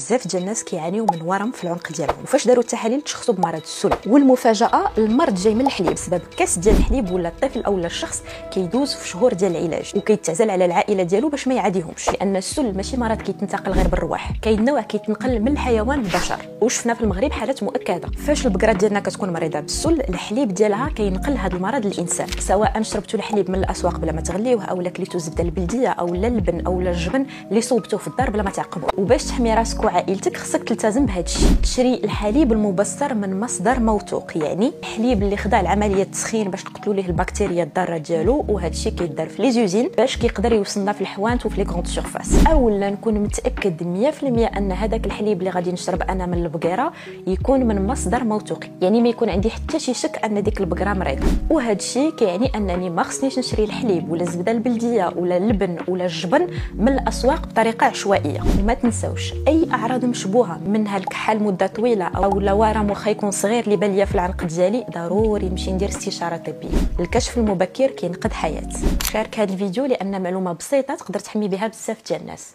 بزاف ديال الناس كيعانيو من ورم في العنق ديالهم، وفاش داروا التحاليل تشخصوا بمرض السل. والمفاجاه المرض جاي من الحليب، بسبب كاس ديال الحليب ولا الطفل او الشخص كيدوز في شهور ديال العلاج وكيتعزل على العائله ديالو باش ما يعاديهمش، لان السل ماشي مرض كيتنتقل غير بالرواح، كاين نوع كيتنقل من الحيوان للبشر. وشفنا في المغرب حالات مؤكده فاش البقره ديالنا كتكون مريضه بالسل، الحليب ديالها كينقل هذا المرض للانسان، سواء شربتوا الحليب من الاسواق بلا ما تغليوه، او كليتوا الزبده البلديه او اللبن او الجبن اللي صوبتوه في الدار بلا ما تعقموا. وباش تحمي راسك وعائلتك خصك تلتزم بهذا الشيء. تشري الحليب المبستر من مصدر موثوق، يعني الحليب اللي خضع لعمليه التسخين باش تقتلوا ليه البكتيريا الضاره ديالو، وهذا الشيء كيدار في لي زوزين باش كيقدر يوصلنا في الحوانت وفي لي كونط سورفاس. اولا نكون متاكد 100% ان هذاك الحليب اللي غادي نشرب انا من البقره يكون من مصدر موثوق، يعني ما يكون عندي حتى شي شك ان ديك البقره مريضه. وهذا الشيء كيعني انني ما خصنيش نشري الحليب ولا الزبده البلديه ولا اللبن ولا الجبن من الاسواق بطريقه عشوائيه. وما تنساوش اي اعراض مشبوهه منها الكحه لمده طويله او ورم واخا يكون صغير اللي بان ليا في العنق ديالي، ضروري نمشي ندير استشاره طبيه. الكشف المبكر كينقذ حياه. شارك هذا الفيديو لان معلومه بسيطه تقدر تحمي بها بزاف ديال الناس.